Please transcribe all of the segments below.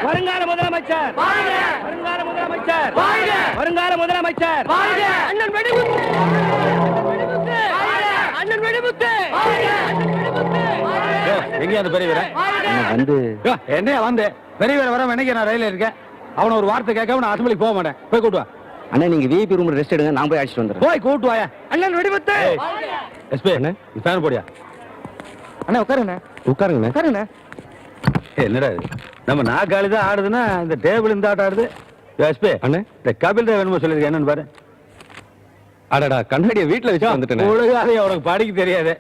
வருங்கால முதலமைச்சர் வருங்கால முதலமைச்சர் வருங்கால முதலமைச்சர் அண்ணன் வெடிமுத்து அண்ணன் வெடிமுத்து எங்க அந்த பெரிய வீரன் வந்து என்ன வந்து பெரிய வீரன் வர எனக்கு நான் ரயில இருக்கேன். அவன ஒரு வார்த்தை கேட்காம நான் அசம்பிளிக்கு போக மாட்டேன். போய் கூட்டு வா. அண்ணா நீங்க விஐபி ரூம்ல ரெஸ்ட் எடுங்க, நான் போய் அழைச்சிட்டு வந்துறேன். போய் கூட்டு வாயா. அண்ணன் வெடிமுத்து எஸ்பி அண்ணா ஃபேன் போடியா. அண்ணா உட்காருங்க உட்காருங்க உட்காருங்க. என்னடா இது நம்ம நாக்காளி தான் ஆடுதுன்னா இந்த டேபிள் இந்த ஆட்டம் ஆடுது. எஸ்பி அண்ணா இந்த கபில் தேவ் என்னமோ சொல்லிருக்கேன் என்னன்னு பாரு. அடடா கண்ணாடியை வீட்டுல வச்சு வந்துட்டேன். ஒழுங்காதே உனக்கு படிக்க தெரியாது.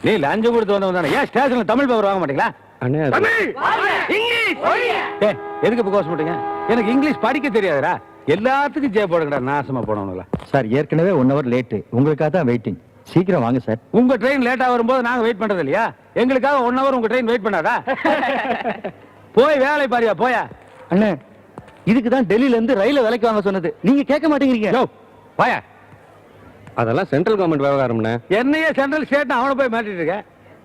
நீ லஞ்சம் கொடுத்து வந்தவன் தானே. ஏன் ஸ்டேஷன்ல தமிழ் பேப்பர் வாங்க மாட்டீங்களா? எதுக்கு இப்ப கோஷம் போட்டீங்க? எனக்கு இங்கிலீஷ் படிக்க தெரியாதுடா. எல்லாத்துக்கும் ஜெய போடுங்கடா நாசமா போனவங்களா. சார் ஏற்கனவே 1 hour லேட்டு, உங்களுக்காக தான் வெயிட்டிங். சீக்கிரம் வாங்க சார். உங்க ட்ரெயின் லேட்டா வரும்போது நாங்க வெயிட் பண்றது இல்லையா? எங்களுக்காக 1 hour உங்க ட்ரெயின் வெயிட் பண்ணாதா? போய் வேலை பாரியா போயா. அண்ணே இதுக்கு தான் டெல்லியில இருந்து ரயில விலைக்கு வாங்க சொன்னது, நீங்க கேட்க மாட்டேங்கிறீங்க. போயா. அதெல்லாம் சென்ட்ரல் கவர்மெண்ட் விவகாரம்னே. என்னையே சென்ட்ரல் ஸ்டேட் அவனை போய் மாட்டிட்டு இருக்க.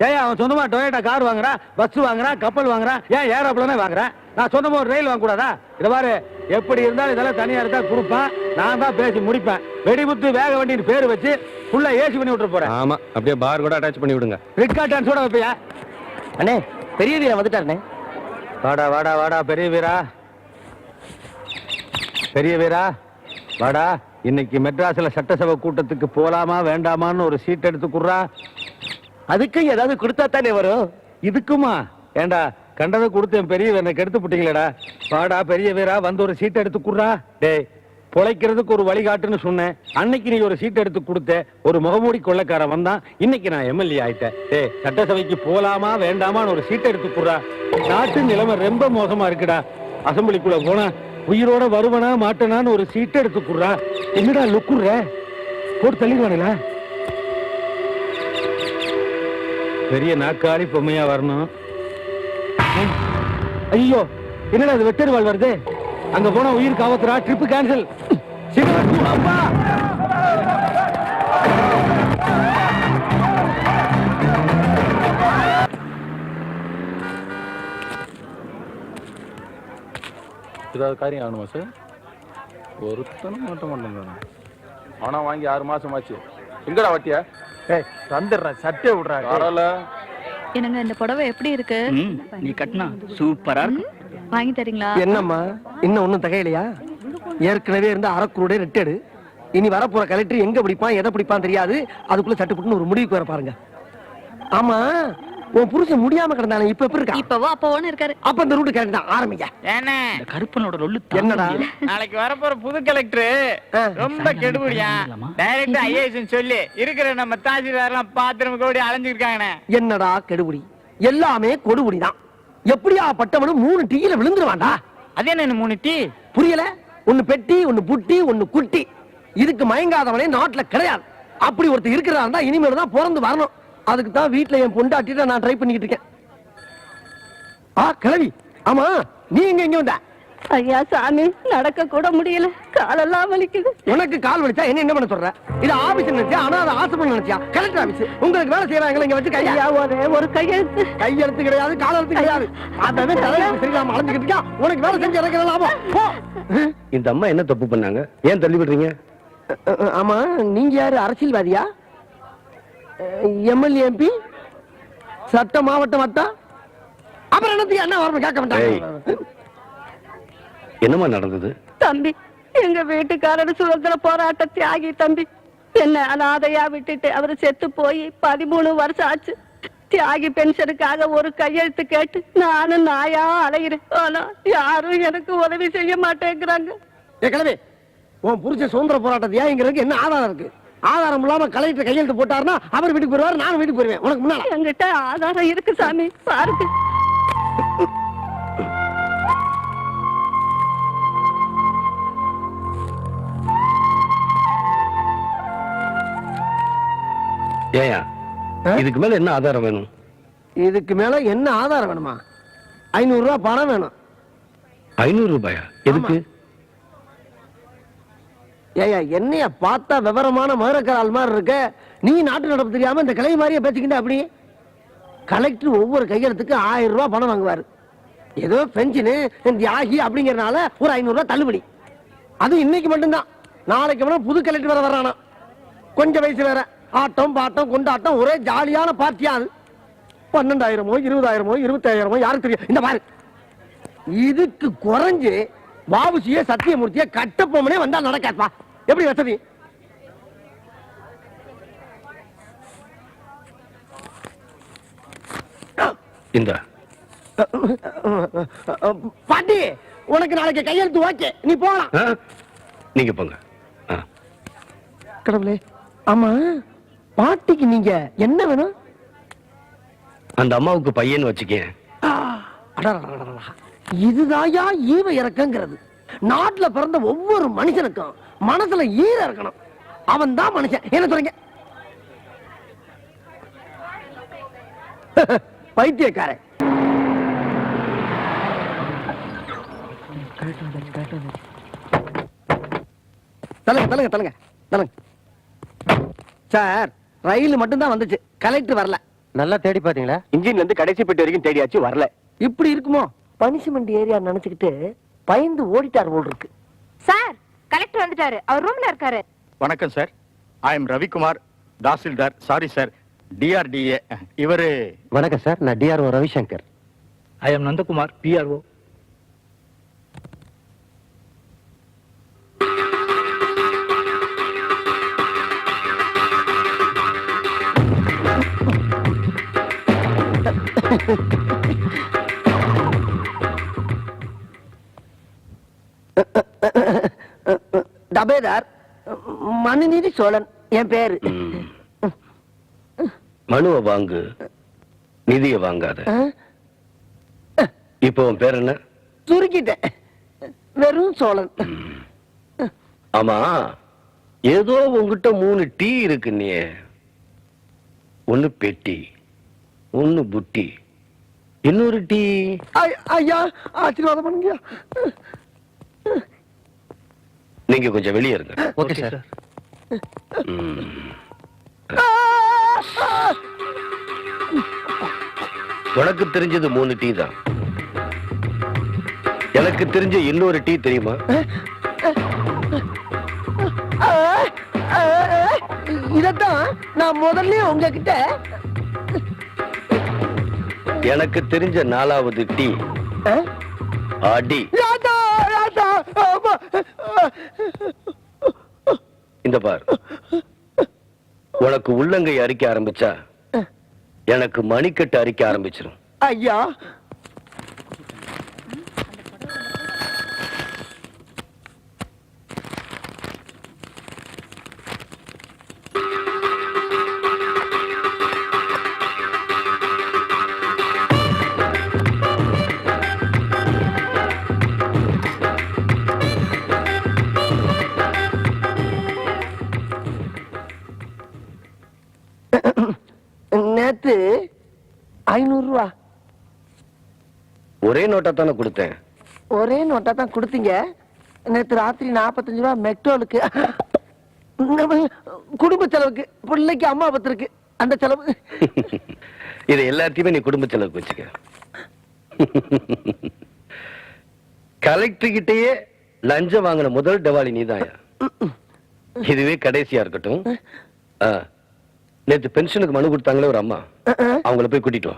ஏன் அவன் சொந்தமா டொயோட்டா கார் வாங்குறான், பஸ் வாங்குறான், கப்பல் வாங்குறான், ஏன் ஏரோப்ளேனே வாங்குறான்? நான் சொந்தமா ஒரு ரயில் வாங்க கூடாதா? இத பாரு எப்படி இருந்தாலும் இதெல்லாம் தனியா இருந்தா கொடுப்பேன். நான் தான் பேசி முடிப்பேன். வெடிமுத்து வேக வண்டின்னு பேரு வச்சு ஃபுல்லா ஏசி பண்ணி விட்டு போறேன். ஆமா அப்படியே பார் கூட அட்டாச் பண்ணி விடுங்க. ரிட்கா டான்ஸோட வைப்பியா? அண்ணே பெரிய வீரன் வந்துட்டாருண்ணே. வாடா வாடா வாடா பெரிய வீரா. பெரிய வீரா வாடா. இன்னைக்கு மெட்ராஸ்ல சட்டசபை கூட்டத்துக்கு போலாமா வேண்டாமான்னு ஒரு சீட் எடுத்து குடுறா. அதுக்கு ஏதாவது கொடுத்தா தானே வரும். இதுக்குமா? ஏண்டா கண்டதை கொடுத்து என் பெரிய வீரனை கெடுத்து போட்டீங்களேடா. வாடா பெரிய வீரா வந்து ஒரு சீட் எடுத்து குடுறா. டேய் பொழைக்கிறதுக்கு ஒரு வழிகாட்டுன்னு சொன்னேன். அன்னைக்கு நீ ஒரு சீட் எடுத்து கொடுத்த. ஒரு முகமூடி கொள்ளைக்காரன் வந்தான். இன்னைக்கு நான் எம்எல்ஏ ஆயிட்டேன். டேய் சட்டசபைக்கு போலாமா வேண்டாமான்னு ஒரு சீட் எடுத்து குடுறா. நாட்டு நிலைமை ரொம்ப மோசமா இருக்குடா. அசம்பிளிக்குள்ள போனா உயிரோட வருவனா மாட்டனான்னு ஒரு சீட் எடுத்து குடுறா. என்னடா லுக்குற போட்டு தள்ளிடுவானுங்களா? பெரிய நாக்காளி பொம்மையா வரணும். ஐயோ என்னடா அது வெட்டர் வருது. அங்க போனா உயிருக்கு ஆபத்துடா. Trip cancel. ஏதாவது காரியம் ஆகணுமா சார்? ஒருத்தனும் மாட்ட மாட்டேங்க. ஆனா வாங்கி 6 மாசம் ஆச்சு. எங்கடா வட்டியா? தந்துடுறா சட்டை விடுறாங்க. என்னங்க இந்த புடவை எப்படி இருக்கு? நீ கட்டினா சூப்பரா இருக்கு. வாங்கி தரீங்களா? என்னம்மா இன்னும் ஒண்ணும் தகையிலையா? ஏற்கனவே இருந்த அரக்குருடைய ரிட்டடு. இனி வரப்போற கலெக்டர் எங்க பிடிப்பான் எதை பிடிப்பான் தெரியாது. அதுக்குள்ள சட்டுப்புட்டுன்னு ஒரு முடிவுக்கு வர பாருங்க. ஆமா உன் புருஷன் முடியாம கிடந்தானே இப்ப எப்படி இருக்கா? இப்பவோ அப்பவோன்னு இருக்காரு. அப்ப இந்த ரூட் கரெக்ட் தான் ஆரம்பிங்க. ஏனே கருப்பனோட ரொல்லு என்னடா நாளைக்கு வரப்போற புது கலெக்டர் ரொம்ப கெடுபடியா. டைரக்ட் ஐஏஎஸ் சொல்லி இருக்கிற நம்ம தாசில்தார் எல்லாம் பாத்திரம் கோடி அலைஞ்சிருக்காங்கண்ணே. என்னடா கெடுபடி? எல்லாமே கொடுபடிதான். எப்படியா பட்டவனும் 3 டீயில விழுந்துருவான்டா. அது என்ன 3 டீ? புரியல? ஒன்னு பெட்டி, ஒன்னு புட்டி, ஒன்னு குட்டி. இதுக்கு மயங்காதவனே நாட்டுல கிடையாது. அப்படி ஒருத்தர் இருக்கிறதா இருந்தா இனிமேல் தான் பிறந்து வரணும். அதுக்கு தான் வீட்டுல என் பொண்டாட்டிட்ட நான் ட்ரை பண்ணிக்கிட்டு இருக்கேன். கிளவி ஆமா நீ எங்க வந்த? ஐயா சாமி நடக்க கூட முடியல, காலெல்லாம் வலிக்குது. உனக்கு கால் வலிச்சா என்ன பண்ண சொல்ற? இது ஆபீஸ் நினைச்சியா? ஆனா அது ஆஸ்பத்திரி நினைச்சியா? Collector office. உங்களுக்கு வேலை செய்யறாங்க இங்க வச்சு கையா ஒரு கையெழுத்து. கையெழுத்து கிடையாது, காலெழுத்து கிடையாது. அதான் தலைவர் சரியில்லாம அலைஞ்சுக்கிட்டு இருக்கா. உனக்கு வேலை செஞ்சு இறக்கிற லாபம் போ. இந்த அம்மா என்ன தப்பு பண்ணாங்க? ஏன் தள்ளி விடுறீங்க? ஆமா நீங்க யாரு? அரசியல்வாதியா? எம்எல்ஏ, எம்பி, சட்ட மாவட்ட வட்டம்? அப்புறம் என்னத்துக்கு என்ன வரணும் கேட்க மாட்டாங்க. என்னமா நடந்தது? தம்பி எங்க வீட்டுக்காரர் சுதந்திர போராட்ட தியாகி தம்பி. என்ன அனாதையா விட்டுட்டு அவரு செத்து போய் 13 வருஷம் ஆச்சு. தியாகி பென்ஷனுக்காக ஒரு கையெழுத்து கேட்டு நானும் நாயா அலைகிறேன். ஆனா யாரும் எனக்கு உதவி செய்ய மாட்டேங்கிறாங்க. கிளம்பி உன் புருஷ சுதந்திர போராட்டத்தை ஏங்கிறதுக்கு என்ன ஆதாரம் இருக்கு? ஆதாரம் இல்லாம கலெக்டர் கையெழுத்து போட்டாருன்னா அவர் வீட்டுக்கு போயிருவாரு, நானும் வீட்டுக்கு போயிருவேன். உனக்கு முன்னால என்கிட்ட ஆதாரம் இருக்கு சாமி, பாருங்க. ஏயா இதுக்கு மேல என்ன ஆதாரம் வேணும்? இதுக்கு மேல என்ன ஆதாரம் வேணுமா? 500 ரூபாய் பணம் வேணும். 500 ரூபாயா? எதுக்கு? ஏயா என்னைய பார்த்தா விவரமான மதுரக்கார மாதிரி இருக்க. நீ நாட்டு நடப்பு தெரியாம இந்த கிளை மாதிரியே பேசிக்கிட்ட. அப்படி கலெக்டர் ஒவ்வொரு கையெழுத்துக்கு 1000 ரூபாய் பணம் வாங்குவாரு. ஏதோ பென்ஷனு தியாகி அப்படிங்கறதுனால ஒரு 500 ரூபாய் தள்ளுபடி. அது இன்னைக்கு மட்டும்தான். நாளைக்கு வேணா புது கலெக்டர் வேற வர்றானா. கொஞ்சம் வயசு வேற. ஆட்டம் பாட்டம் கொண்டாட்டம் ஒரே ஜாலியான பார்ட்டியா அது. 12,000மோ 20,000மோ 25,000மோ யாருக்கு தெரியும். இந்த பாரு, இதுக்கு குறைஞ்சு பாபுசிய சத்தியமூர்த்திய கட்டப்பொம்மனே வந்தா நடக்காப்பா. எப்படி வசதி? இந்த பாட்டி, உனக்கு நாளைக்கு கையெழுத்து ஓகே, நீ போலாம். நீங்க போங்க. கடவுளே, ஆமா பாட்டிக்கு நீங்க என்ன வேணும்? அந்த அம்மாவுக்கு பையன் வச்சுக்கேன். இதுதாயா ஈவ இறக்கங்கிறது. நாட்டுல பிறந்த ஒவ்வொரு மனுஷனுக்கும் மனசுல ஈர இருக்கணும். அவன் தான் மனுஷன். என்ன சொல்றீங்க? பைத்தியக்காரன். தலங்க தலங்க தலங்க தலங்க. சார், ரயில் மட்டும் தான் வந்துச்சு, கலெக்டர் வரல. நல்லா தேடி பாத்தீங்களா? இன்ஜின்ல இருந்து கடைசி பெட்டி வரைக்கும் தேடியாச்சு, வரல. இப்படி இருக்குமோ? பனிஷ்மெண்ட் ஏரியா நினைச்சுக்கிட்டு பயந்து ஓடிட்டார் போல் இருக்கு. சார், கலெக்டர் வந்துட்டாரு. அவர் ரூம்ல இருக்காரு. வணக்கம் சார். ஐ எம் ரவிக்குமார், தாசில்தார். Sorry sir, DRDA. இவரு வணக்கம் சார், நான் DRO Ravishankar. I am Nandakumar, PRO. டபேதார் மனுநீதி சோழன் என் பேரு. மனுவை வாங்கு, நிதிய வாங்காத. இப்போ உன் பேர் என்ன? சுருக்கிட்டேன், வெறும் சோழன். ஆமா, ஏதோ உங்ககிட்ட 3 டீ இருக்கு. நீ ஒன்னு பெட்டி, ஒன்னு புட்டி, இன்னொரு டீ. ஐயா, ஆசீர்வாதம் பண்ணுங்க. நீங்க கொஞ்சம் வெளியே இருங்க. Okay sir. உனக்கு தெரிஞ்சது 3 டீ தான். எனக்கு தெரிஞ்ச இன்னொரு டீ தெரியுமா? இதத்தான் நான் முதல்ல உங்ககிட்ட. எனக்கு தெரிஞ்ச 4வது டீ அடி. இந்த பார், உனக்கு உள்ளங்கை அரிக்க ஆரம்பிச்சா எனக்கு மணிக்கட்டு அரிக்க ஆரம்பிச்சிடும். ஐயா, நேத்து 500 ரூபா ஒரே நோட்டா தானே கொடுத்தேன். ஒரே நோட்டா தான் கொடுத்தீங்க. நேத்து ராத்திரி 45 ரூபா மெக்டோலுக்கு, குடும்ப செலவுக்கு, பிள்ளைக்கு அம்மா பத்திருக்கு, அந்த செலவு. இதை எல்லாத்தையுமே நீ குடும்ப செலவுக்கு வச்சுக்க. கலெக்டர் கிட்டயே லஞ்சம் வாங்கின முதல் டவாலி நீதாயா. இதுவே கடைசியா இருக்கட்டும். நேத்து பென்ஷனுக்கு மனு கொடுத்தாங்களே ஒரு அம்மா, அவங்கள போய் கூட்டிட்டு வா.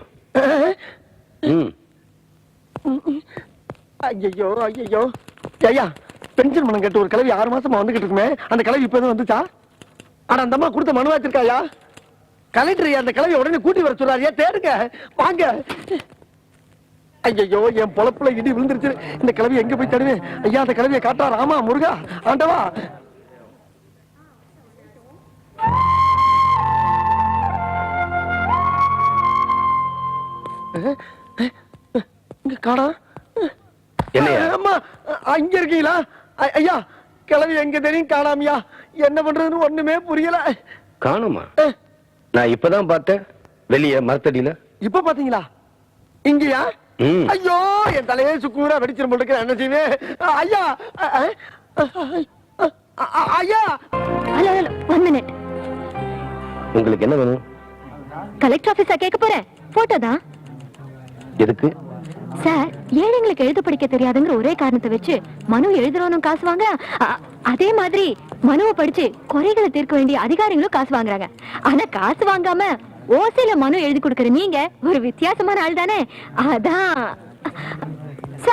ஐயோ ஐயோ ஐயா, பென்ஷன் பணம் கேட்டு ஒரு கிளவி 6 மாசமா வந்துகிட்டு இருக்குமே, அந்த கிளவி இப்ப வந்துச்சா? ஆனா அந்த அம்மா கொடுத்த மனு வச்சிருக்காயா? கலெக்டர் அந்த கிளவிய உடனே கூட்டி வர சொல்றாரு. தேடுங்க, வாங்க. ஐயோ, என் பொழப்புல இடி விழுந்துருச்சு. இந்த கிளவி எங்க போய் தேடுவேன்? ஐயா, அந்த கிளவியை காட்டா. ராமா முருகா ஆண்டவா. இங்க காணா. என்னையா? அம்மா, அங்க இருக்கீங்களா? ஐயா, கிளவி எங்க தெரியும் காணாமியா. என்ன பண்றதுன்னு ஒண்ணுமே புரியல. காணுமா? நான் இப்பதான் பார்த்தேன், வெளியே மரத்தடியில. இப்ப பாத்தீங்களா? இங்கயா? ஐயோ, என் தலையே சுக்கூரா வெடிச்சிரும் போல இருக்கு. என்ன செய்வேன்? ஐயா, ஐயா. Hello hello, 1 minute. உங்களுக்கு என்ன வேணும்? கலெக்டர் ஆபீஸா கேட்க போறேன். போட்டோ தான். எதுக்கு? சார் ஏழைங்களுக்கு எழுத படிக்க தெரியாதுங்கிற ஒரே காரணத்தை வச்சு மனு எழுதுறவனும் காசு வாங்க, அதே மாதிரி மனுவை படிச்சு குறைகளை தீர்க்க வேண்டிய அதிகாரிகளும் காசு வாங்குறாங்க. ஆனா காசு வாங்காம ஓசையில மனு எழுதி கொடுக்கற நீங்க ஒரு வித்தியாசமான ஆள் தானே. அதான்